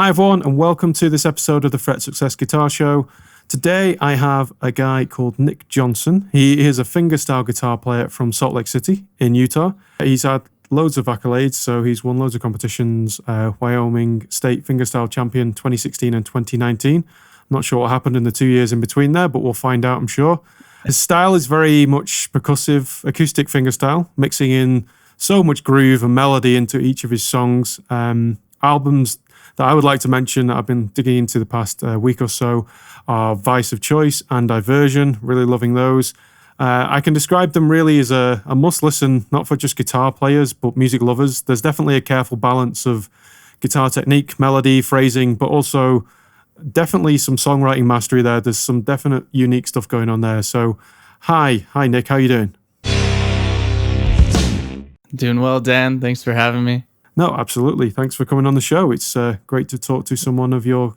Hi everyone, and welcome to this episode of the Fret Success Guitar Show. Today I have a guy called Nick Johnson. He is a fingerstyle guitar player from Salt Lake City in Utah. He's had loads of accolades, so he's won loads of competitions. Wyoming State Fingerstyle Champion 2016 and 2019. Not sure what happened in the 2 years in between there, but we'll find out, I'm sure. His style is very much percussive, acoustic fingerstyle, mixing in so much groove and melody into each of his songs. Albums that I would like to mention that I've been digging into the past week or so are Vice of Choice and Diversion. Really loving those. I can describe them really as a must listen, not for just guitar players, but music lovers. There's definitely a careful balance of guitar technique, melody, phrasing, but also definitely some songwriting mastery there. There's some definite unique stuff going on there. So, hi Nick, how you doing? Doing well, Dan. Thanks for having me. No, absolutely. Thanks for coming on the show. It's great to talk to someone of your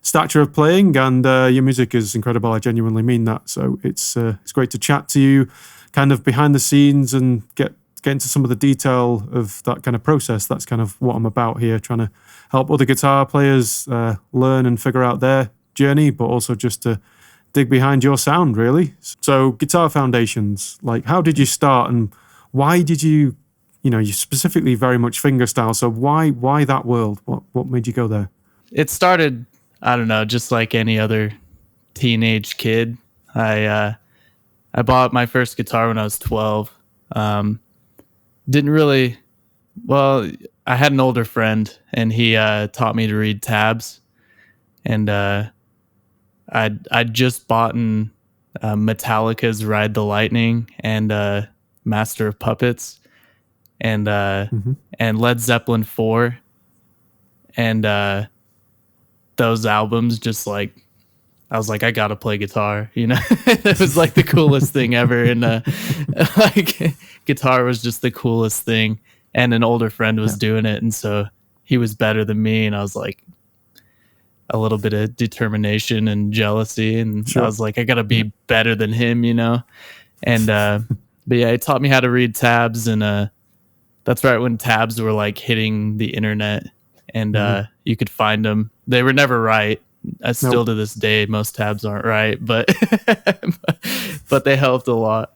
stature of playing, and your music is incredible. I genuinely mean that. So it's great to chat to you, kind of behind the scenes, and get into some of the detail of that kind of process. That's kind of what I'm about here, trying to help other guitar players learn and figure out their journey, but also just to dig behind your sound, really. So guitar foundations, like how did you start, and why did you specifically very much fingerstyle. So why that world? What made you go there? It started, I don't know, just like any other teenage kid. I bought my first guitar when I was 12. Didn't really, well, I had an older friend and he taught me to read tabs. And I'd just bought Metallica's Ride the Lightning and Master of Puppets. And Led Zeppelin 4, and those albums, just like I was like, I gotta play guitar, It was like the coolest thing ever, and like guitar was just the coolest thing. And an older friend was doing it, and so he was better than me, and I was like, a little bit of determination and jealousy, and I was like, I gotta be better than him, And but yeah, it taught me how to read tabs, and that's right when tabs were like hitting the internet, and you could find them. They were never right. Still to this day, most tabs aren't right, but but they helped a lot.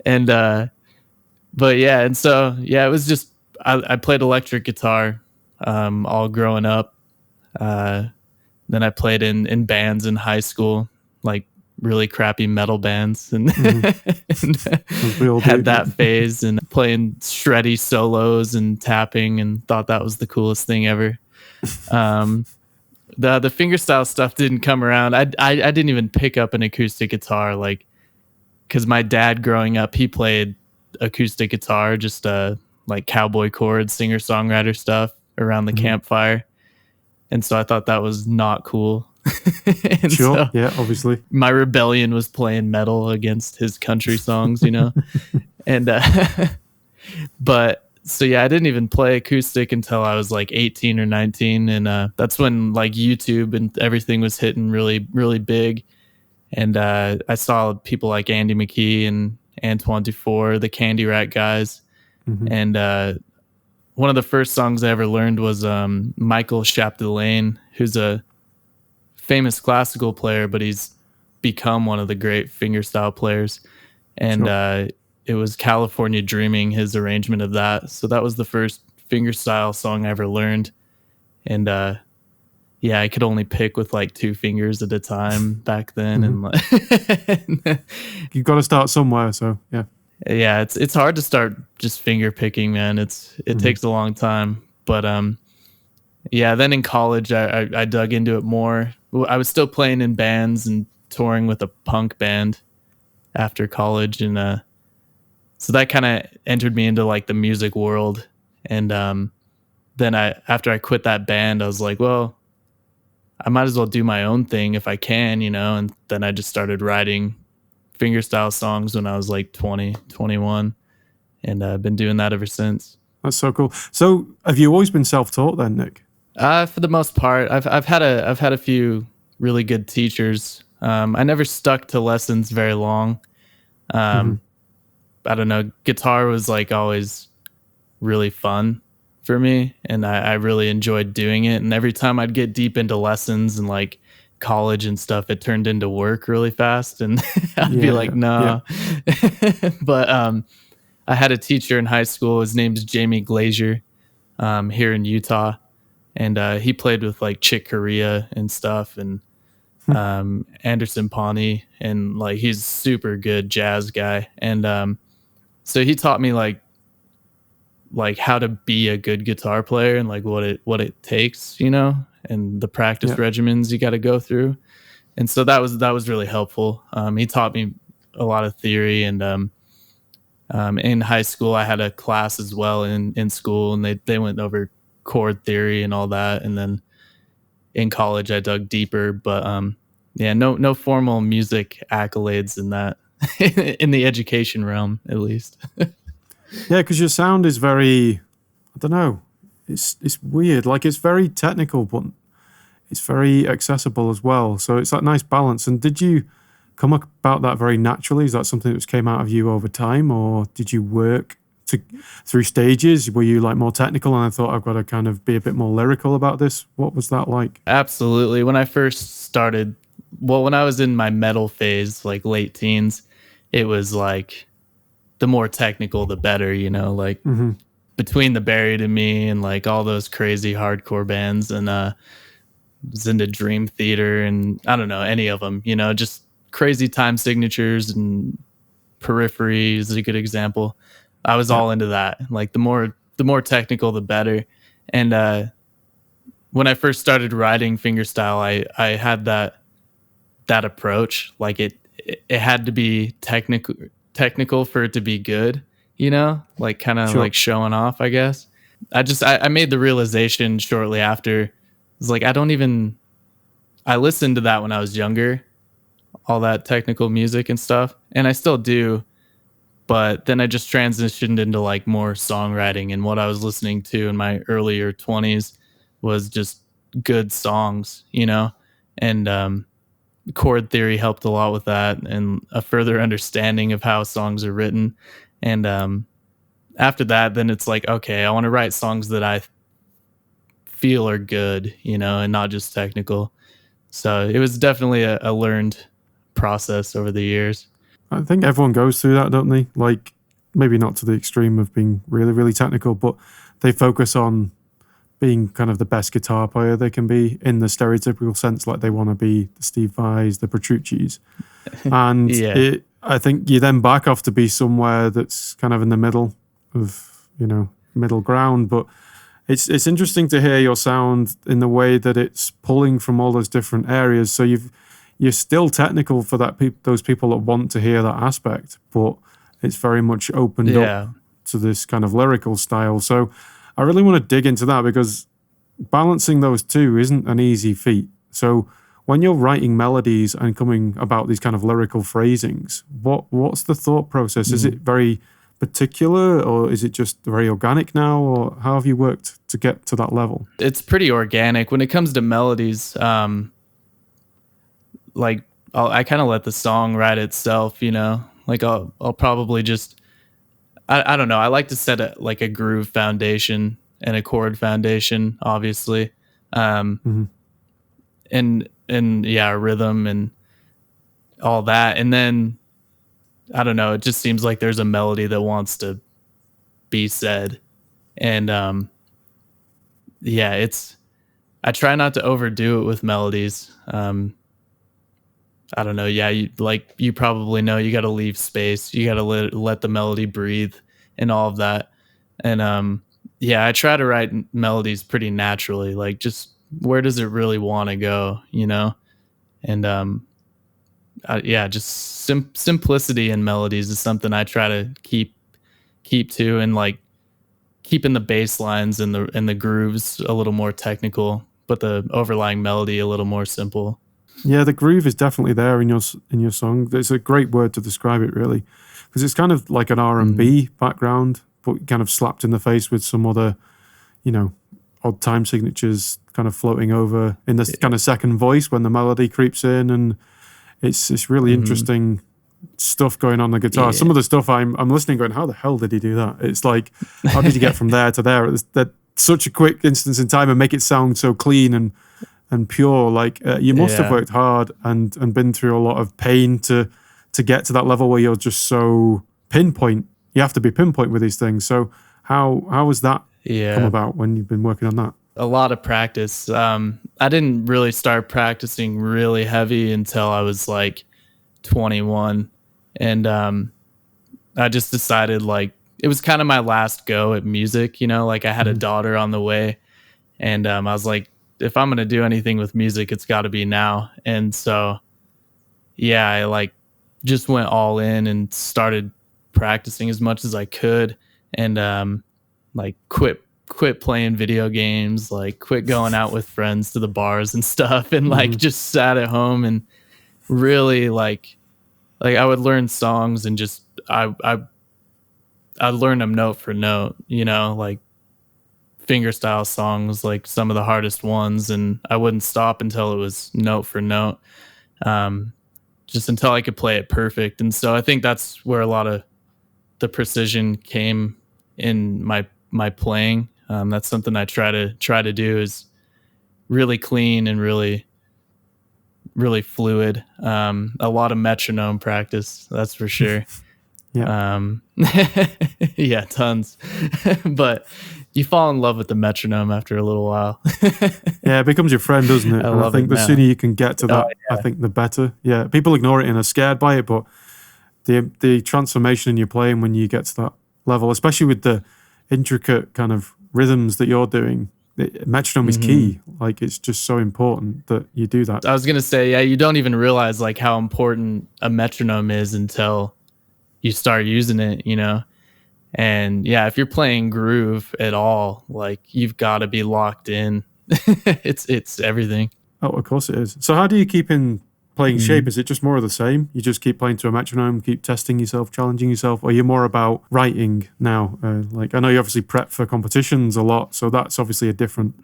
And but yeah, and so yeah, it was just I played electric guitar all growing up. Then I played in bands in high school, like really crappy metal bands, and, and had that phase, and playing shreddy solos and tapping, and thought that was the coolest thing ever. The fingerstyle stuff didn't come around. I didn't even pick up an acoustic guitar, like, because my dad growing up, he played acoustic guitar, just like cowboy chords, singer songwriter stuff around the campfire, and so I thought that was not cool. Sure. So yeah, obviously. My rebellion was playing metal against his country songs, And but so yeah, I didn't even play acoustic until I was like 18 or 19, and that's when like YouTube and everything was hitting really, really big. And I saw people like Andy McKee and Antoine Dufour, the Candy Rat guys. And one of the first songs I ever learned was Michael Chapdelaine, who's a famous classical player, but he's become one of the great fingerstyle players. And it was California Dreaming, his arrangement of that. So that was the first fingerstyle song I ever learned. And yeah, I could only pick with like 2 fingers at a time back then. And you've got to start somewhere. So yeah, it's hard to start just finger picking, man. It takes a long time. But yeah, then in college I dug into it more. I was still playing in bands and touring with a punk band after college, and so that kind of entered me into like the music world. And then after I quit that band, I was like, well, I might as well do my own thing if I can, and then I just started writing fingerstyle songs when I was like 20, 21, and I've been doing that ever since. That's so cool. So have you always been self-taught then, Nick? For the most part, I've had a few really good teachers. I never stuck to lessons very long. I don't know. Guitar was like always really fun for me, and I really enjoyed doing it. And every time I'd get deep into lessons and like college and stuff, it turned into work really fast, and I'd be Yeah, like, yeah, yeah, no. But I had a teacher in high school. His name's Jamie Glazier, here in Utah, and he played with like Chick Corea and stuff, and Anderson Pawnee, and like he's a super good jazz guy, and so he taught me like how to be a good guitar player and like what it takes, and the practice yeah. regimens you got to go through. And so that was really helpful. He taught me a lot of theory, and in high school I had a class as well in school, and they went over chord theory and all that. And then in college I dug deeper, but yeah, no formal music accolades in that in the education realm, at least. Yeah, because your sound is very, I don't know, it's weird. Like it's very technical, but it's very accessible as well. So it's that nice balance. And did you come about that very naturally? Is that something that just came out of you over time, or did you work through stages? Were you like more technical and I thought I've got to kind of be a bit more lyrical about this? What was that like? Absolutely. When I first started, well, when I was in my metal phase, like late teens, it was like the more technical, the better, like Hmm. between the Buried and Me and like all those crazy hardcore bands, and was into Dream Theater and I don't know, any of them, just crazy time signatures, and Periphery is a good example. I was Yeah, all into that. Like the more technical, the better. And when I first started writing fingerstyle, I had that approach. Like it had to be technical for it to be good, like kind of sure. like showing off, I guess. I made the realization shortly after. It's like I listened to that when I was younger, all that technical music and stuff, and I still do. But then I just transitioned into like more songwriting, and what I was listening to in my earlier 20s was just good songs, and chord theory helped a lot with that, and a further understanding of how songs are written. And after that, then it's like, okay, I want to write songs that I feel are good, and not just technical. So it was definitely a learned process over the years. I think everyone goes through that, don't they? Like maybe not to the extreme of being really, really technical, but they focus on being kind of the best guitar player they can be in the stereotypical sense, like they want to be the Steve Vai's, the Petrucci's. And Yeah. I think you then back off to be somewhere that's kind of in the middle of, middle ground. But it's interesting to hear your sound in the way that it's pulling from all those different areas. So you're still technical for those people that want to hear that aspect, but it's very much opened up Yeah. to this kind of lyrical style. So I really want to dig into that because balancing those two isn't an easy feat. So when you're writing melodies and coming about these kind of lyrical phrasings, what's the thought process? Is it very particular, or is it just very organic now, or how have you worked to get to that level? It's pretty organic when it comes to melodies. Like I kind of let the song write itself, like I'll probably just, I don't know. I like to set like a groove foundation and a chord foundation, obviously. Hmm. And yeah, rhythm and all that. And then I don't know, it just seems like there's a melody that wants to be said. And yeah, I try not to overdo it with melodies. I don't know. Yeah, you probably know, you got to leave space. You got to let the melody breathe and all of that. And yeah, I try to write melodies pretty naturally. Like just where does it really want to go, And yeah, just simplicity in melodies is something I try to keep to, and like keeping the bass lines and the grooves a little more technical, but the overlying melody a little more simple. Yeah, the groove is definitely there in your song. It's a great word to describe it, really, because it's kind of like an R&B background, but kind of slapped in the face with some other, you know, odd time signatures kind of floating over in this kind of second voice when the melody creeps in, and it's really Mm-hmm. interesting stuff going on the guitar. Some Yeah. of the stuff I'm listening, going, how the hell did he do that? It's like, how did you get from there to there? They're such a quick instance in time and make it sound so clean and pure. Like you must have worked hard and been through a lot of pain to get to that level where you're just so pinpoint. You have to be pinpoint with these things. So how has that come about when you've been working on that? A lot of practice. I didn't really start practicing really heavy until I was like 21. And I just decided like it was kind of my last go at music, you know, like I had a daughter on the way, and I was like, if I'm going to do anything with music, it's got to be now. And so, yeah, I like just went all in and started practicing as much as I could, and like quit playing video games, like quit going out with friends to the bars and stuff, and like just sat at home and really like I would learn songs and just I'd learn them note for note, you know, like fingerstyle songs, like some of the hardest ones, and I wouldn't stop until it was note for note, just until I could play it perfect. And so I think that's where a lot of the precision came in my playing. That's something I try to do, is really clean and really fluid. A lot of metronome practice, that's for sure. Yeah. Yeah, tons. But you fall in love with the metronome after a little while. Yeah, it becomes your friend, doesn't it? I think the sooner you can get to that, I think the better. Yeah, people ignore it and are scared by it, but the transformation in your playing when you get to that level, especially with the intricate kind of rhythms that you're doing, metronome is key. Like it's just so important that you do that. I was gonna say, yeah, you don't even realize like how important a metronome is until you start using it, you know? And yeah, if you're playing groove at all, like you've got to be locked in. It's everything. Oh, of course it is. So how do you keep in playing shape? Is it just more of the same? You just keep playing to a metronome, keep testing yourself, challenging yourself, or you're more about writing now? Like I know you obviously prep for competitions a lot, so that's obviously a different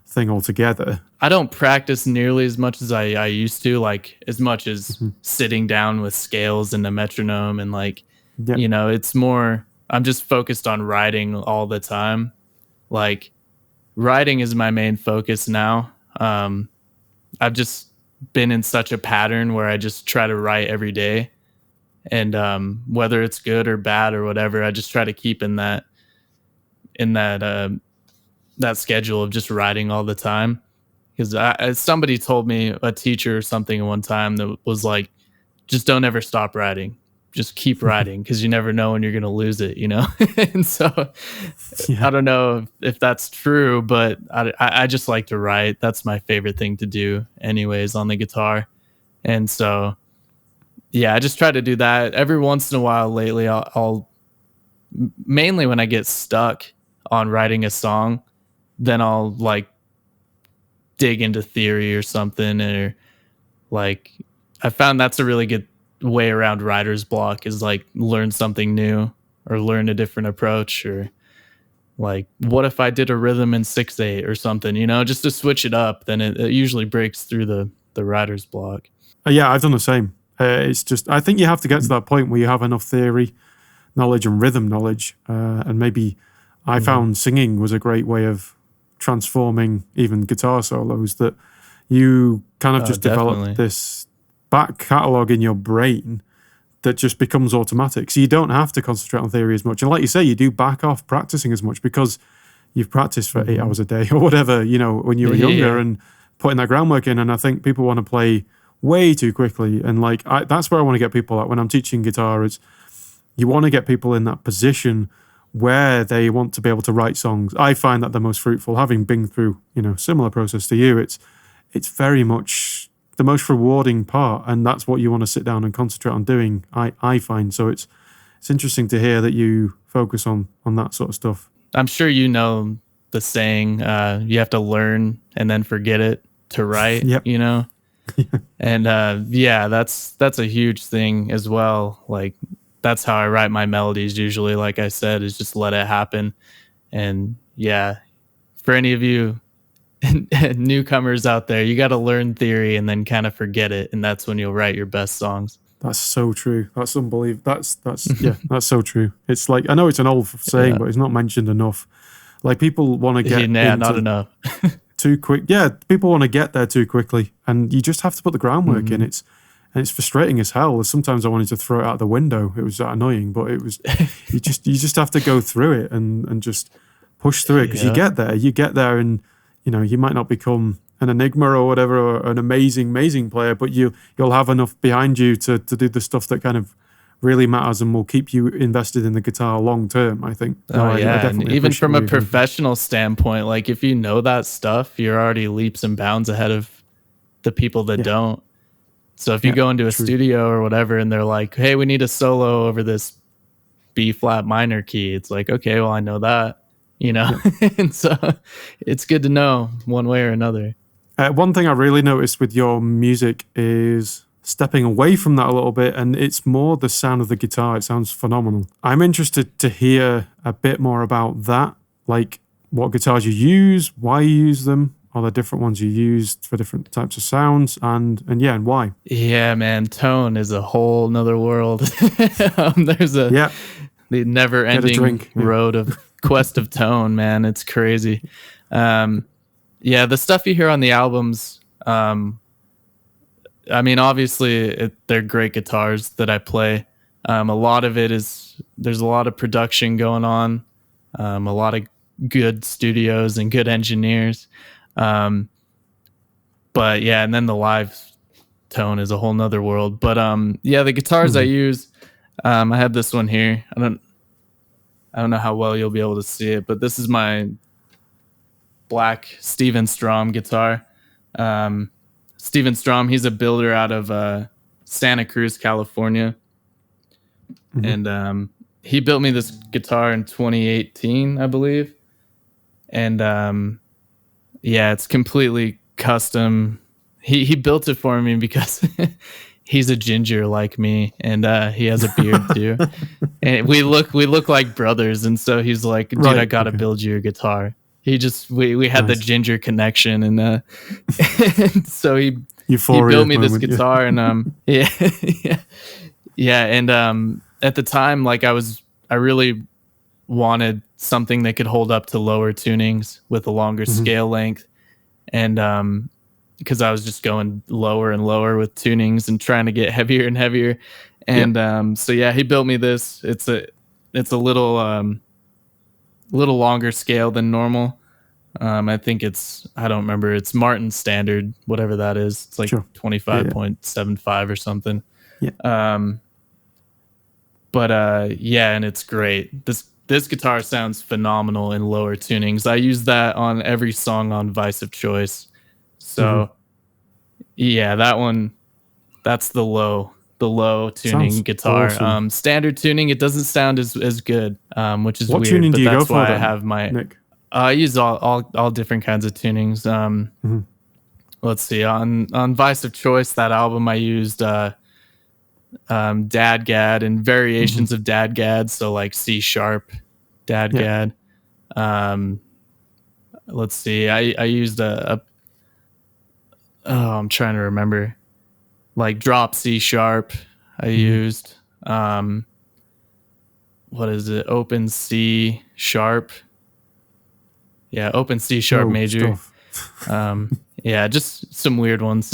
thing altogether. I don't practice nearly as much as I used to, like as much as sitting down with scales and a metronome, and like, you know, it's more, I'm just focused on writing all the time. Like writing is my main focus now. I've just been in such a pattern where I just try to write every day, and whether it's good or bad or whatever, I just try to keep in that that schedule of just writing all the time. Because somebody told me, a teacher or something one time, that was like, just don't ever stop writing, just keep writing, because you never know when you're going to lose it, you know? And so I don't know if that's true, but I just like to write. That's my favorite thing to do anyways on the guitar. And so, yeah, I just try to do that every once in a while. Lately, I'll mainly when I get stuck on writing a song, then I'll like dig into theory or something, or like I found that's a really good way around writer's block, is like learn something new or learn a different approach, or like what if I did a rhythm in 6/8 or something, you know, just to switch it up. Then it usually breaks through the writer's block. Yeah, I've done the same. It's just, I think you have to get to that point where you have enough theory knowledge and rhythm knowledge, and maybe I found singing was a great way of transforming even guitar solos, that you kind of just develop this back catalogue in your brain that just becomes automatic. So you don't have to concentrate on theory as much. And like you say, you do back off practicing as much because you've practiced for 8 hours a day or whatever, you know, when you were younger, and putting that groundwork in. And I think people want to play way too quickly. And like, that's where I want to get people at when I'm teaching guitar, is you want to get people in that position where they want to be able to write songs. I find that the most fruitful, having been through, you know, similar process to you, it's very much the most rewarding part, and that's what you want to sit down and concentrate on doing, I find. So it's interesting to hear that you focus on that sort of stuff. I'm sure you know the saying, you have to learn and then forget it to write, you know? And yeah, that's a huge thing as well. Like that's how I write my melodies usually, like I said, is just let it happen. And yeah, for any of you newcomers out there, you got to learn theory and then kind of forget it, and that's when you'll write your best songs. That's so true. That's unbelievable. That's yeah, that's so true. It's like, I know it's an old saying, but it's not mentioned enough. Like people want to get Yeah, not into enough. too quick. Yeah, people want to get there too quickly, and you just have to put the groundwork in. It's frustrating as hell. Sometimes I wanted to throw it out the window. It was that annoying, but it was you just have to go through it and just push through it because Yeah. you get there, and you might not become an enigma or whatever, or an amazing player, but you'll have enough behind you to do the stuff that kind of really matters and will keep you invested in the guitar long term, I think. Oh I yeah, and definitely even appreciate from where a you're coming from. professional standpoint, like if you know that stuff, you're already leaps and bounds ahead of the people that Yeah, don't. So if you yeah, go into a true. studio or whatever and they're like, "Hey, we need a solo over this B flat minor key," it's like, "Okay, well I know that," Yeah. and so it's good to know one way or another. One thing I really noticed with your music is stepping away from that a little bit, and it's more the sound of the guitar. It sounds phenomenal. I'm interested to hear a bit more about that, like what guitars you use, why you use them, are there different ones you used for different types of sounds, and why? Yeah, man, tone is a whole nother world. There's Yeah, the never get a ending drink. Yeah. road of quest of tone, man. It's crazy. Um, yeah, the stuff you hear on the albums, I mean, obviously they're great guitars that I play. A lot of it is there's a lot of production going on, a lot of good studios and good engineers. Um, but yeah, and then the live tone is a whole nother world. But yeah, the guitars I use, I have this one here. I don't know how well you'll be able to see it, but this is my black Steven Strom guitar. Steven Strom, he's a builder out of Santa Cruz, California. And he built me this guitar in 2018, I believe. And yeah, it's completely custom. He built it for me because he's a ginger like me, and he has a beard too. And we look like brothers, and so he's like, "Dude, I Right. gotta Okay. build you a guitar." We had the Nice. ginger connection, and and so he Euphoria built me this moment, yeah. guitar, and yeah, yeah, and at the time, like I really wanted something that could hold up to lower tunings with a longer scale length, and because I was just going lower and lower with tunings and trying to get heavier and heavier, and so yeah, he built me this. It's a little longer scale than normal. I think I don't remember. It's Martin standard, whatever that is. It's like Sure. 25.75 or something. Yeah. But yeah, and it's great. This guitar sounds phenomenal in lower tunings. I use that on every song on Vice of Choice. So yeah, that's the low tuning Sounds guitar. awesome. Standard tuning, it doesn't sound as good, which is What weird. tuning But do you go that's for why I then, have my. Nick? I use all different kinds of tunings. Let's see, on Vice of Choice, that album, I used Dadgad and variations of Dadgad, so like C sharp Dadgad. Let's see, I used I'm trying to remember, like drop C sharp. I used what is it? Open C sharp. Yeah, open C sharp Whoa, major. stuff. Yeah, just some weird ones.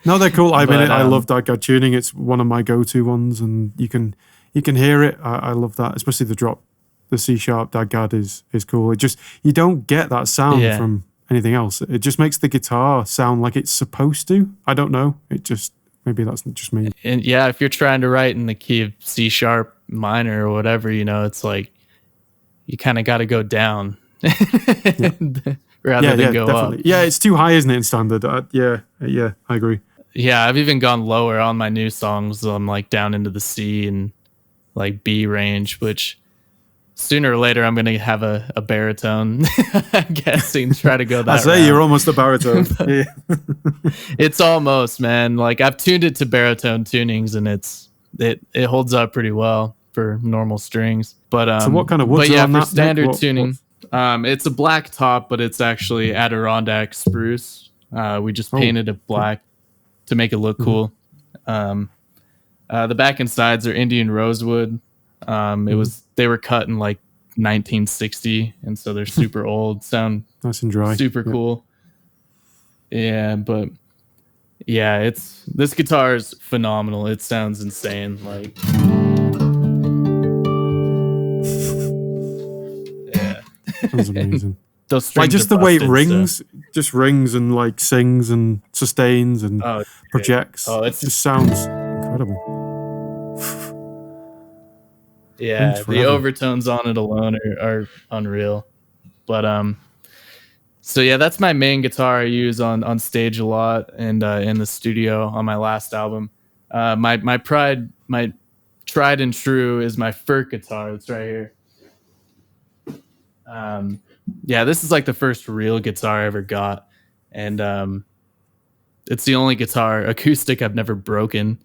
No, they're cool. I mean, But, I love Dadgad tuning. It's one of my go-to ones, and you can hear it. I love that, especially the drop. The C sharp Dadgad is cool. It just, you don't get that sound Yeah. from anything else. It just makes the guitar sound like it's supposed to. I don't know. It just, maybe that's just me. And yeah, if you're trying to write in the key of C sharp minor or whatever, it's like you kind of got to go down rather than go definitely. up. Yeah, it's too high, isn't it, in standard? Yeah, I agree. Yeah, I've even gone lower on my new songs. I'm like down into the C and like B range, which sooner or later I'm going to have a baritone, I'm guessing, try to go that I say route. you're almost a baritone. Yeah. It's almost, man. Like I've tuned it to baritone tunings, and it holds up pretty well for normal strings. But So what kind of woods but are yeah, on for that, Nick? standard What- tuning, it's a black top, but it's actually Adirondack spruce. We just painted it black to make it look cool. The back and sides are Indian rosewood. They were cut in like 1960, and so they're super old, sound Nice and dry. super cool. Yeah, but yeah, this guitar is phenomenal. It sounds insane. Like, yeah, Sounds amazing. those strings Like just are the way it busted, rings, just rings and like sings and sustains and projects. Oh, it just sounds incredible. Yeah, the overtones on it alone are unreal. But so yeah, that's my main guitar I use on stage a lot and in the studio on my last album. My tried and true is my Furk guitar. It's right here. Yeah, this is like the first real guitar I ever got, and it's the only guitar acoustic I've never broken.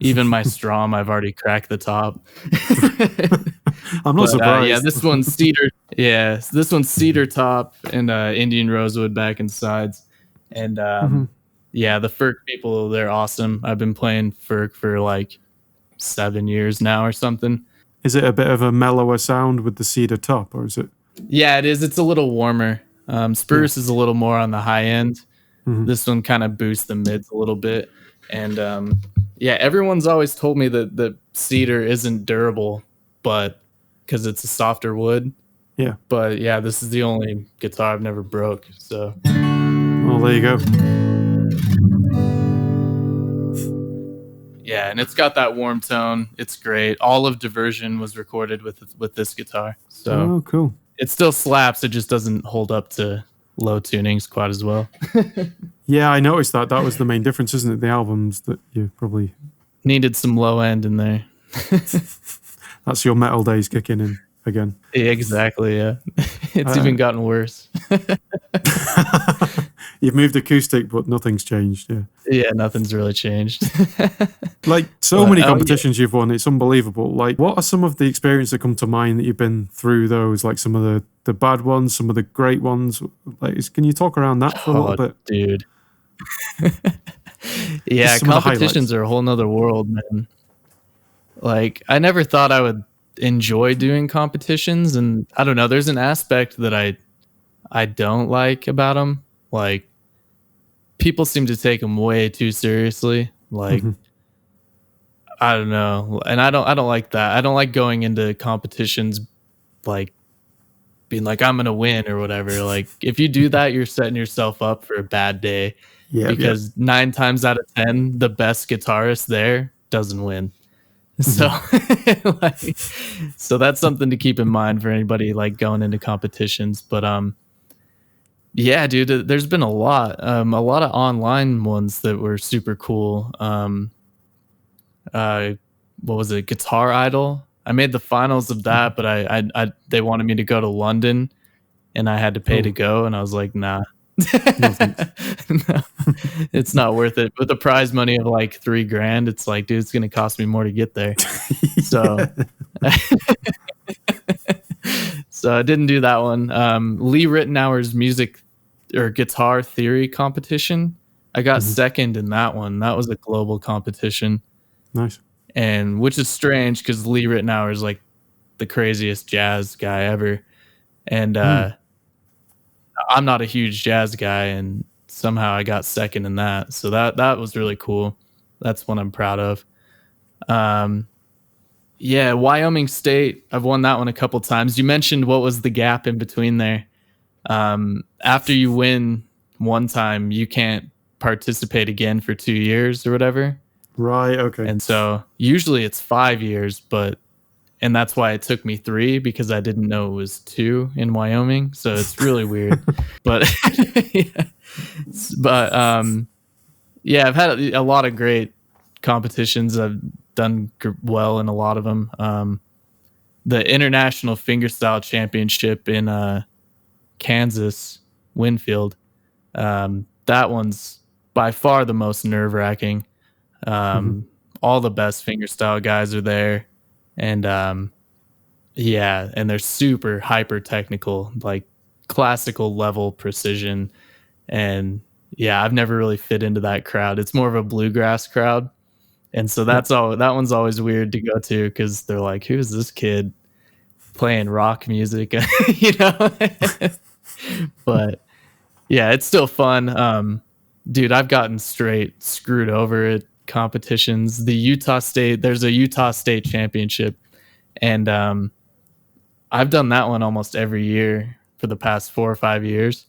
Even my Strom, I've already cracked the top. I'm not surprised. Yeah, this one's cedar. Yeah, this one's cedar top and Indian rosewood back and sides. And yeah, the Furk people, they're awesome. I've been playing Furk for like 7 years now or something. Is it a bit of a mellower sound with the cedar top, or is it? Yeah, it is. It's a little warmer. Spruce is a little more on the high end. This one kind of boosts the mids a little bit. And yeah, everyone's always told me that the cedar isn't durable, but because it's a softer wood. Yeah. But yeah, this is the only guitar I've never broke. So. Well, there you go. Yeah, and it's got that warm tone. It's great. All of Diversion was recorded with this guitar. So. Oh, cool. It still slaps. It just doesn't hold up to low tunings quite as well. Yeah, I noticed that. That was the main difference, isn't it? The albums that you probably needed some low end in there. That's your metal days kicking in again. Yeah, exactly. Yeah, it's even gotten worse. You've moved acoustic, but nothing's changed. Yeah. Yeah, nothing's really changed. Like many competitions you've won, it's unbelievable. Like, what are some of the experiences that come to mind that you've been through those? Like some of the bad ones, some of the great ones. Like, can you talk around that for a little bit, dude? Yeah, competitions are a whole nother world, man. Like, I never thought I would enjoy doing competitions, and I don't know. There's an aspect that I don't like about them. Like, people seem to take them way too seriously. Like, I don't know, and I don't like that. I don't like going into competitions like being like I'm gonna win or whatever. Like, if you do that, you're setting yourself up for a bad day. Yeah, because 9 times out of 10, the best guitarist there doesn't win. So, so that's something to keep in mind for anybody like going into competitions. But yeah, dude, there's been a lot of online ones that were super cool. What was it? Guitar Idol. I made the finals of that, but I they wanted me to go to London, and I had to pay to go, and I was like, nah. No, it's not worth it. With the prize money of like $3,000, it's like, dude, it's gonna cost me more to get there. So, so I didn't do that one. Lee Ritenour's music or guitar theory competition, I got second in that one. That was a global competition. Nice. And which is strange because Lee Ritenour is like the craziest jazz guy ever, and I'm not a huge jazz guy, and somehow I got second in that. So that was really cool. That's one I'm proud of. Yeah, Wyoming State, I've won that one a couple times. You mentioned what was the gap in between there. After you win one time, you can't participate again for 2 years or whatever. Right, okay. And so usually it's 5 years, and that's why it took me 3, because I didn't know it was 2 in Wyoming. So it's really weird. But yeah, I've had a lot of great competitions. I've done well in a lot of them. The International Fingerstyle Championship in Kansas, Winfield. That one's by far the most nerve-wracking. All the best fingerstyle guys are there. And yeah, and they're super hyper technical, like classical level precision. And yeah, I've never really fit into that crowd. It's more of a bluegrass crowd. And so that one's always weird to go to, because they're like, who's this kid? playing rock music, you know. But yeah, it's still fun. Dude, I've gotten straight screwed over at competitions. There's a Utah State Championship, and I've done that one almost every year for the past 4 or 5 years,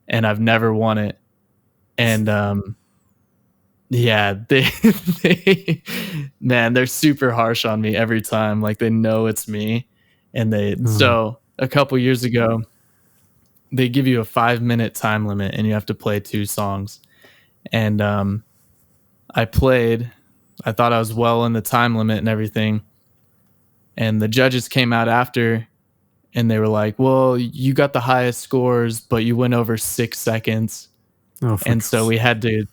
and I've never won it. And yeah, they man, they're super harsh on me every time. Like they know it's me, and so a couple years ago they give you a 5 minute time limit, and you have to play 2 songs. And I played. I thought I was well in the time limit and everything. And the judges came out after, and they were like, "Well, you got the highest scores, but you went over 6 seconds." And so we had to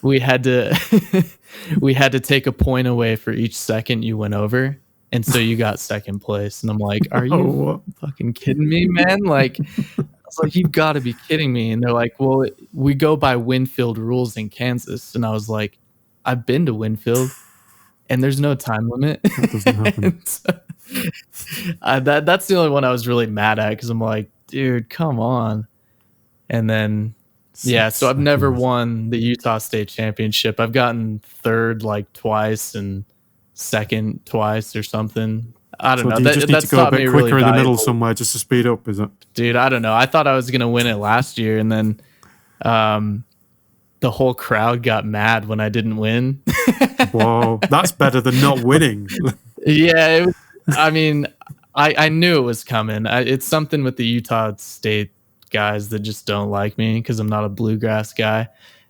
we had to take a point away for each second you went over, and so you got second place. And I'm like, "Are you fucking kidding me, man?" Like, I was like, "You've got to be kidding me." And they're like, "Well, we go by Winfield rules in Kansas." And I was like, "I've been to Winfield, and there's no time limit." That doesn't happen. That's the only one I was really mad at, because I'm like, dude, come on. And then yeah, so I've never won the Utah State Championship. I've gotten third like twice and second twice or something. I don't know. Do you just need to go a bit quicker in the middle somewhere just to speed up, is it? Dude, I don't know. I thought I was going to win it last year, and then the whole crowd got mad when I didn't win. Whoa, that's better than not winning. Yeah, I mean, I knew it was coming. It's something with the Utah State guys that just don't like me because I'm not a bluegrass guy.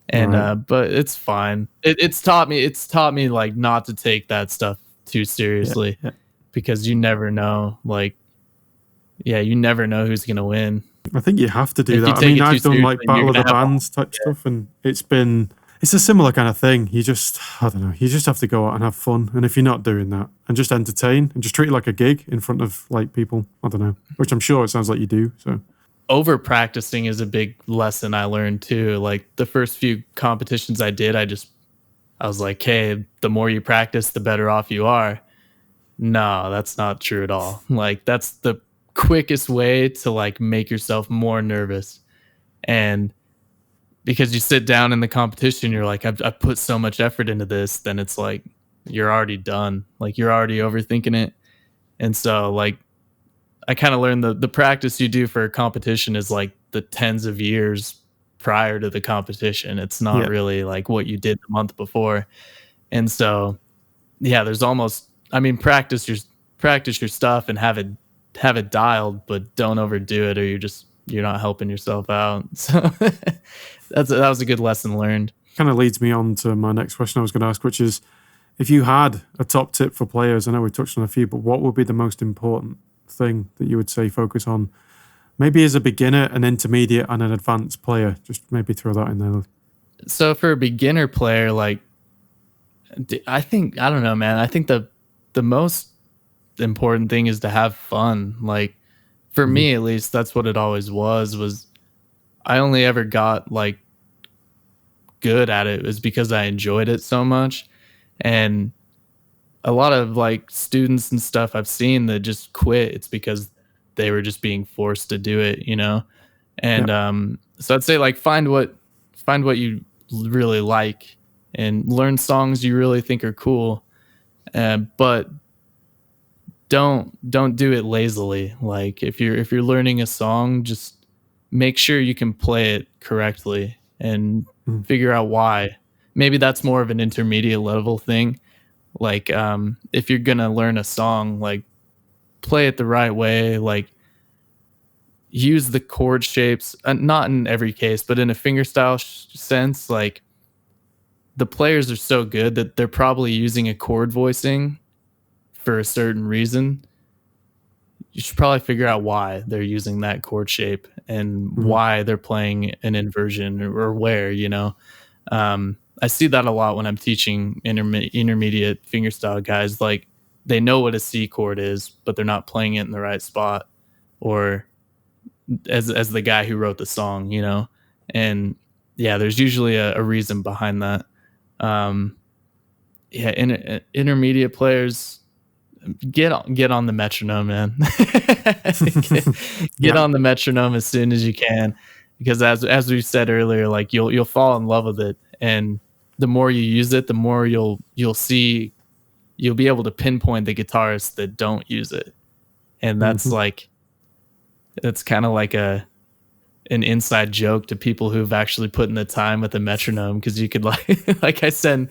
And Right. But it's fine. It's taught me like not to take that stuff too seriously, because you never know. Like, yeah, you never know who's gonna win. I think you have to do that. I mean, I've done like Battle of the Bands type stuff, and it's a similar kind of thing. I don't know, you just have to go out and have fun. And if you're not doing that and just entertain and just treat it like a gig in front of like people, I don't know, which I'm sure it sounds like you do. So over practicing is a big lesson I learned too. Like the first few competitions I did, I was like, hey, the more you practice, the better off you are. No, that's not true at all. Like that's the quickest way to like make yourself more nervous. And because you sit down in the competition, you're like, I've put so much effort into this, then it's like you're already done. Like you're already overthinking it. And so like I kind of learned the practice you do for a competition is like the tens of years prior to the competition. It's not really like what you did the month before. And so yeah, there's almost, I mean, practice your stuff and have it dialed, but don't overdo it, or you're not helping yourself out. So that was a good lesson learned. kind of leads me on to my next question I was going to ask, which is, if you had a top tip for players, I know we touched on a few, but what would be the most important thing that you would say focus on? Maybe as a beginner, an intermediate, and an advanced player. Just maybe throw that in there. So for a beginner player, like, I don't know, man. I think the most important thing is to have fun. Like, for me at least, that's what it always was I only ever got like good at it was because I enjoyed it so much. And a lot of like students and stuff I've seen that just quit, it's because they were just being forced to do it, you know? And so I'd say like find what you really like and learn songs you really think are cool. But don't do it lazily. Like if you're learning a song, just make sure you can play it correctly and figure out why. Maybe that's more of an intermediate level thing. Like if you're gonna learn a song, like play it the right way, like use the chord shapes, not in every case, but in a fingerstyle sense. Like the players are so good that they're probably using a chord voicing for a certain reason. You should probably figure out why they're using that chord shape and why they're playing an inversion or where, you know. I see that a lot when I'm teaching intermediate fingerstyle guys. Like they know what a C chord is, but they're not playing it in the right spot, or as the guy who wrote the song, you know. And yeah, there's usually a reason behind that. Intermediate players, Get on the metronome, man. Get Yeah. on the metronome as soon as you can, because as we said earlier, like you'll fall in love with it, and the more you use it, the more you'll see, you'll be able to pinpoint the guitarists that don't use it, and Hmm. that's kind of like an inside joke to people who've actually put in the time with the metronome, because you could like like I send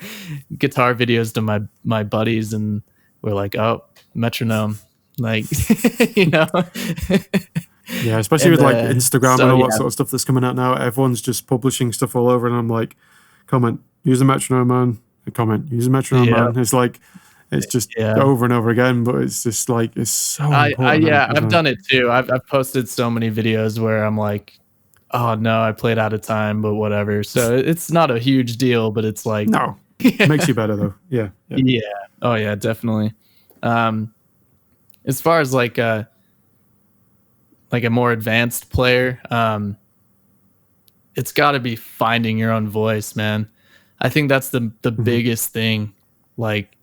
guitar videos to my buddies and we're like, oh, metronome, like you know. Yeah, especially And with like Instagram and so all that yeah, sort of stuff that's coming out now. Everyone's just publishing stuff all over, and I'm like, comment, use a metronome man. A comment, use a metronome yeah, man. It's like, it's just yeah. over and over again, but it's just like it's so I important now, yeah, isn't I've it? done it too. I've posted so many videos where I'm like, oh no, I played out of time, but whatever. So it's not a huge deal, but it's like, No, makes yeah, you better though. Yeah, yeah. yeah, oh yeah, definitely. Um, as far as like a more advanced player, it's got to be finding your own voice, man. I think that's the Hmm. biggest thing, like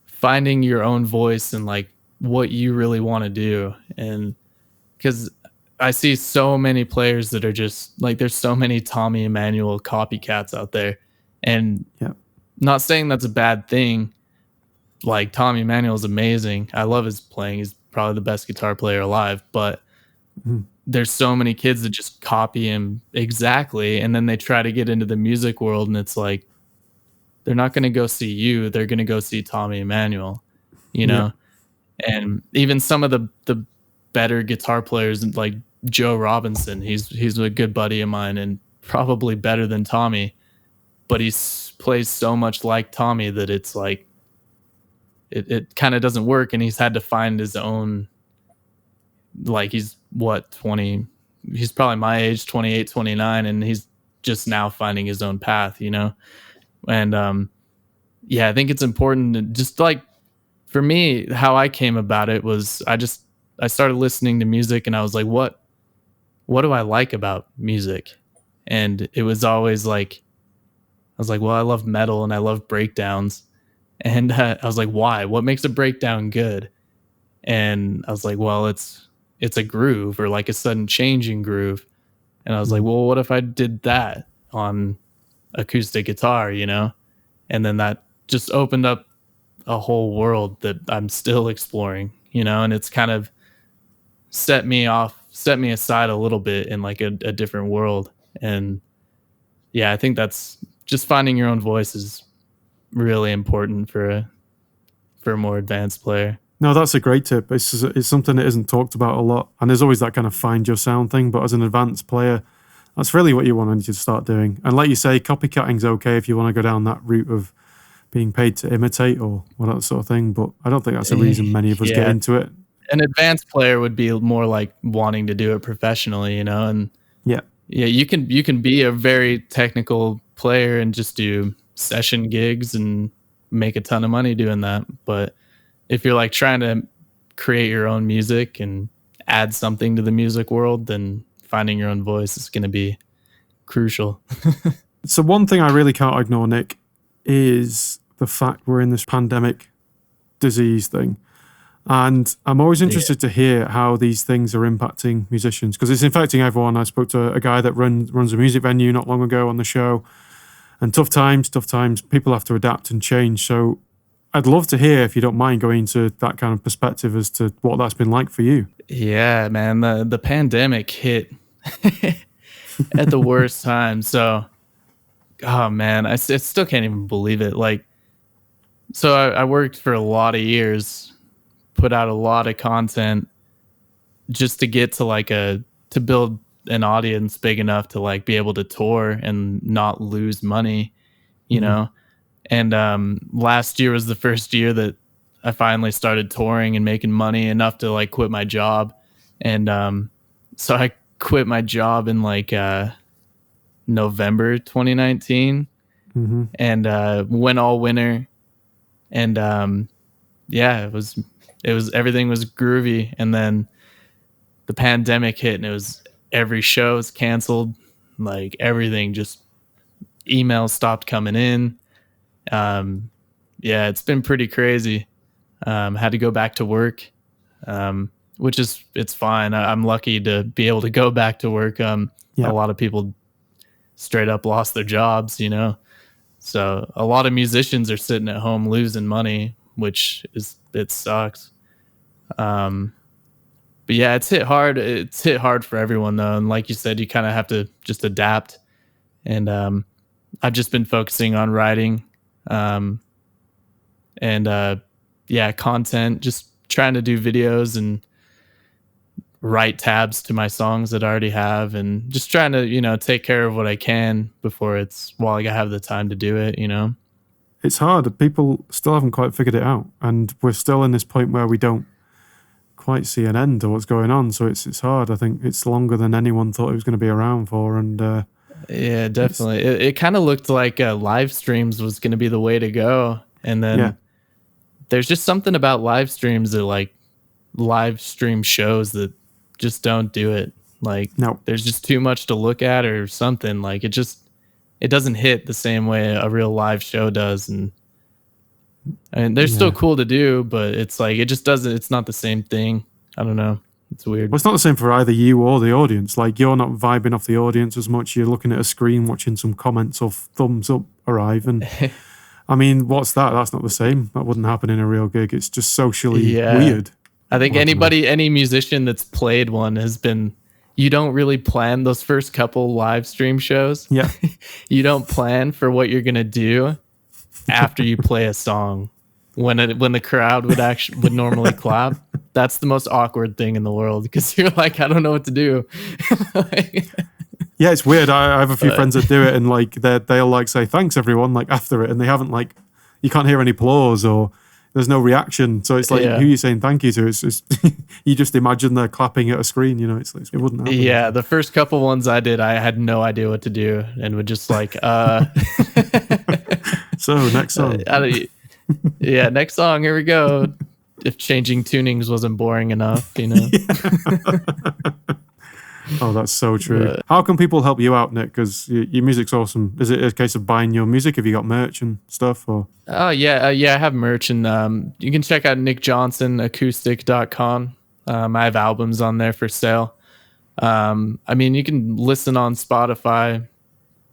finding your own voice and like what you really want to do. And because I see so many players that are just like, there's so many Tommy Emmanuel copycats out there, and Yeah. not saying that's a bad thing. Like Tommy Emmanuel is amazing. I love his playing. He's probably the best guitar player alive, but Mhm. there's so many kids that just copy him exactly, and then they try to get into the music world, and it's like they're not going to go see you, they're going to go see Tommy Emmanuel, you Yeah. know. And even some of the better guitar players like Joe Robinson, he's a good buddy of mine and probably better than Tommy, but plays so much like Tommy that it's like it kind of doesn't work, and he's had to find his own, like he's what, 20, he's probably my age, 28, 29, and he's just now finding his own path, you know. And yeah, I think it's important to just like, for me, how I came about it was I started listening to music, and I was like, what do I like about music? And it was always like, I was like, well, I love metal and I love breakdowns. And I was like, why? What makes a breakdown good? And I was like, well, it's a groove, or like a sudden changing groove. And I was like, Mhm. well, what if I did that on acoustic guitar, you know? And then that just opened up a whole world that I'm still exploring, you know, and it's kind of set me aside a little bit in like a different world. And yeah, I think that's just finding your own voice is really important for a more advanced player. No, that's a great tip. It's something that isn't talked about a lot, and there's always that kind of find your sound thing. But as an advanced player, that's really what you want to start doing. And like you say, copycatting's okay if you want to go down that route of being paid to imitate or that sort of thing. But I don't think that's a reason many of us get Yeah, into it. an advanced player would be more like wanting to do it professionally, you know. And Yeah. yeah, you can be a very technical player and just do session gigs and make a ton of money doing that. But if you're like trying to create your own music and add something to the music world, then finding your own voice is going to be crucial. So one thing I really can't ignore, Nick, is the fact we're in this pandemic disease thing. And I'm always Yeah. interested to hear how these things are impacting musicians because it's affecting everyone. I spoke to a guy that runs a music venue not long ago on the show, and tough times, tough times. People have to adapt and change. So I'd love to hear, if you don't mind, going into that kind of perspective as to what that's been like for you. Yeah, man, the pandemic hit at the worst time. So, oh man, I still can't even believe it. Like, so I worked for a lot of years, put out a lot of content just to get to like to build an audience big enough to like be able to tour and not lose money, you Hmm. know. And last year was the first year that I finally started touring and making money enough to like quit my job. And so I quit my job in like November 2019, Hmm. and went all winter. And yeah, it was everything was groovy. And then the pandemic hit, and it was every show was canceled. Like everything, just emails stopped coming in. Um, yeah, it's been pretty crazy. Had to go back to work, which is it's fine. I'm lucky to be able to go back to work. A lot of people straight up lost their jobs, you know. So a lot of musicians are sitting at home losing money, which it sucks. But yeah, it's hit hard. It's hit hard for everyone though, and like you said, you kind of have to just adapt. And I've just been focusing on writing, and content. Just trying to do videos and write tabs to my songs that I already have, and just trying to take care of what I can while I have the time to do it. It's hard. People still haven't quite figured it out, and we're still in this point where we don't quite see an end to what's going on. So it's hard. I think it's longer than anyone thought it was going to be around for. And yeah, definitely. It kind of looked like live streams was going to be the way to go, and then there's just something about live streams that like live stream shows that just don't do it. Like there's just too much to look at or something. Like it doesn't hit the same way a real live show does. And they're still cool to do, but it's like it just doesn't. It's not the same thing. I don't know. It's weird. Well, it's not the same for either you or the audience. Like you're not vibing off the audience as much. You're looking at a screen, watching some comments or thumbs up arrive, and I mean, what's that? That's not the same. That wouldn't happen in a real gig. It's just socially weird. I think any musician that's played one has been. You don't really plan those first couple live stream shows. Yeah, you don't plan for what you're gonna do after you play a song. When the crowd would normally clap. That's the most awkward thing in the world because you're like, I don't know what to do. Yeah, it's weird. I have a few friends that do it, and like they'll like say thanks everyone like after it, and they haven't like you can't hear any applause or there's no reaction. So it's like who are you saying thank you to? It's you just imagine they're clapping at a screen. It's like, it wouldn't happen. Yeah, the first couple ones I did, I had no idea what to do and would just like So next song. Yeah, next song. Here we go. If changing tunings wasn't boring enough, Oh, that's so true. How can people help you out, Nick? Because your music's awesome. Is it a case of buying your music? Have you got merch and stuff? Or oh yeah, I have merch, and you can check out nickjohnsonacoustic.com. I have albums on there for sale. I mean, you can listen on Spotify,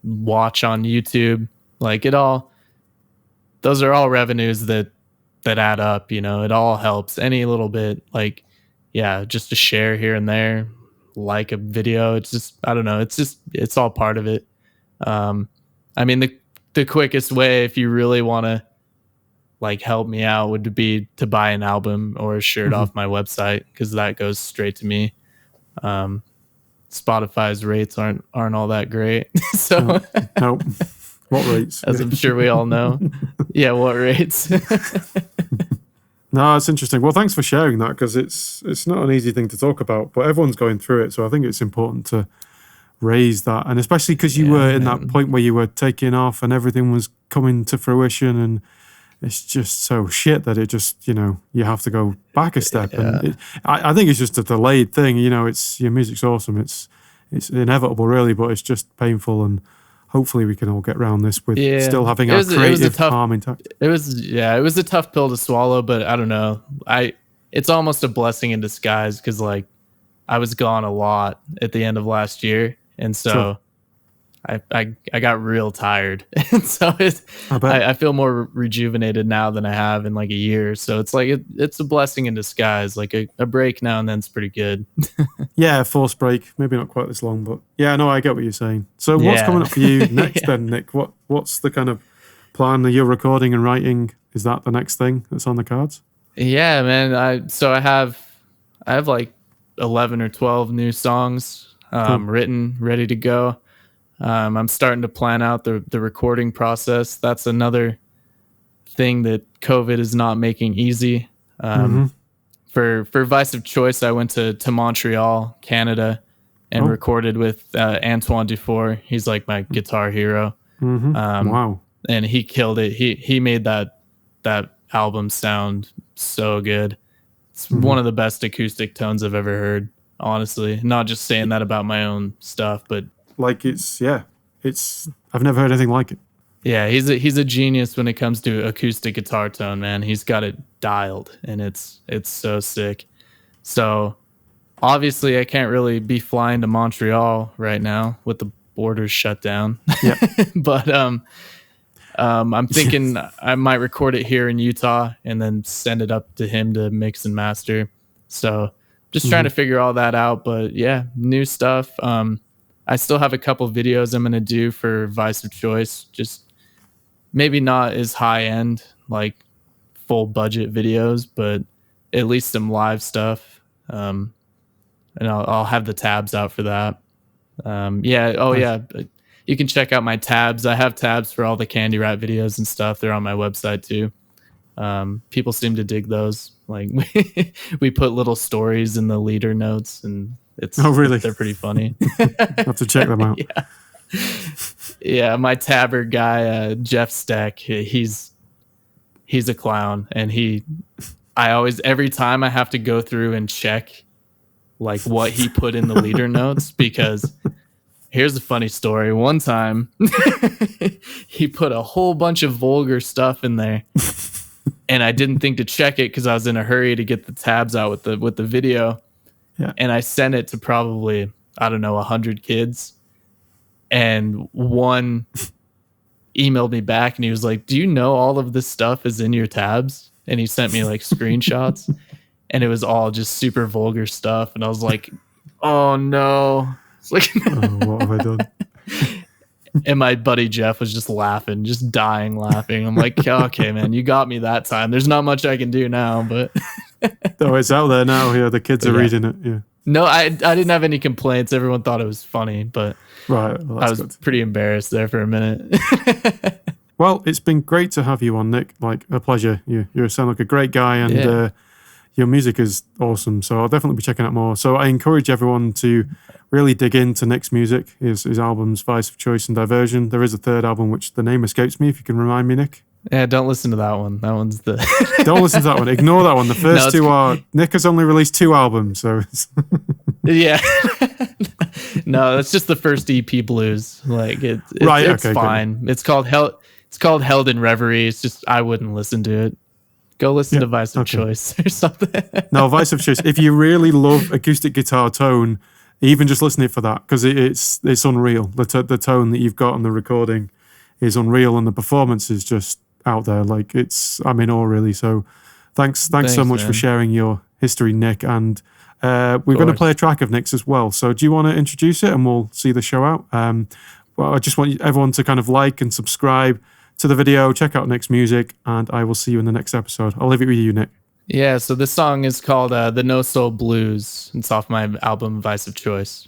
watch on YouTube, like it all. Those are all revenues that add up. It all helps. Any little bit, like just a share here and there. Like a video, it's just I don't know, it's all part of it. I mean the quickest way if you really want to like help me out would be to buy an album or a shirt off my website, because that goes straight to me. Spotify's rates aren't all that great. So nope. What rates? As I'm sure we all know. Yeah, what rates? No, it's interesting. Well, thanks for sharing that, because it's not an easy thing to talk about, but everyone's going through it. So I think it's important to raise that. And especially because you were in that point where you were taking off and everything was coming to fruition, and it's just so shit that it just, you have to go back a step. Yeah. And I think it's just a delayed thing. It's your music's awesome. It's inevitable really, but it's just painful, and hopefully we can all get around this with still having our creative calm intact. It was a tough pill to swallow, but I don't know. It's almost a blessing in disguise, because like I was gone a lot at the end of last year, and so I got real tired, and so I feel more rejuvenated now than I have in like a year. So it's like it's a blessing in disguise. Like a break now and then's pretty good. Yeah, forced break, maybe not quite this long, but yeah, no, I get what you're saying. So what's coming up for you next then, Nick? What's the kind of plan that you're recording and writing? Is that the next thing that's on the cards? Yeah, man. I have like 11 or 12 new songs written, ready to go. I'm starting to plan out the recording process. That's another thing that COVID is not making easy. For Vice of Choice, I went to Montreal, Canada, and recorded with Antoine Dufour. He's like my guitar hero. Wow. And he killed it. He made that album sound so good. It's one of the best acoustic tones I've ever heard, honestly. Not just saying that about my own stuff, but like I've never heard anything like it. Yeah, he's a genius when it comes to acoustic guitar tone, man. He's got it dialed, and it's so sick. So obviously, I can't really be flying to Montreal right now with the borders shut down. Yeah. But I'm thinking I might record it here in Utah and then send it up to him to mix and master. So just trying to figure all that out. But yeah, new stuff. I still have a couple videos I'm gonna do for Vice of Choice. Just maybe not as high end, like full budget videos, but at least some live stuff. And I'll have the tabs out for that. Yeah. Oh, Nice. yeah. You can check out my tabs. I have tabs for all the Candy Rat videos and stuff. They're on my website too. People seem to dig those. Like we put little stories in the leader notes, and they're pretty funny. I have to check them out. Yeah. Yeah, my tabber guy, Jeff Steck, he's a clown, and every time I have to go through and check like what he put in the leader notes, because here's a funny story. One time he put a whole bunch of vulgar stuff in there, and I didn't think to check it because I was in a hurry to get the tabs out with the video. Yeah. And I sent it to probably, I don't know, 100 kids. And one emailed me back and he was like, "Do you know all of this stuff is in your tabs?" And he sent me like screenshots, and it was all just super vulgar stuff. And I was like, "Oh no." It's like, what have I done? And my buddy Jeff was just laughing, just dying laughing. I'm like, "Okay, man, you got me that time. There's not much I can do now." But Oh, it's out there now. Yeah, the kids are reading it. Yeah. no, I didn't have any complaints. Everyone thought it was funny, but Right. Well, I was pretty embarrassed there for a minute. Well, it's been great to have you on, Nick. Like, a pleasure. You sound like a great guy, and your music is awesome. So I'll definitely be checking out more. So I encourage everyone to really dig into Nick's music, his albums, Vice of Choice and Diversion. There is a third album, which the name escapes me, if you can remind me, Nick. Yeah, don't listen to that one. That one's the... Don't listen to that one. Ignore that one. The first two are... Nick has only released 2 albums, so... Yeah. No, that's just the first EP, Blues. Like, it's fine. Good. It's called Held in Reverie. It's just, I wouldn't listen to it. Go listen to Vice of Choice or something. No, Vice of Choice. If you really love acoustic guitar tone, even just listening for that, because it's unreal. The tone that you've got on the recording is unreal, and the performance is just out there. Like, I'm in awe, really. So thanks so much, man, for sharing your history, Nick. And we're going to play a track of Nick's as well. So do you want to introduce it and we'll see the show out? Well, I just want everyone to kind of like and subscribe to the video, check out Nick's music, and I will see you in the next episode. I'll leave it with you, Nick. Yeah, so this song is called The No Soul Blues. It's off my album Vice of Choice.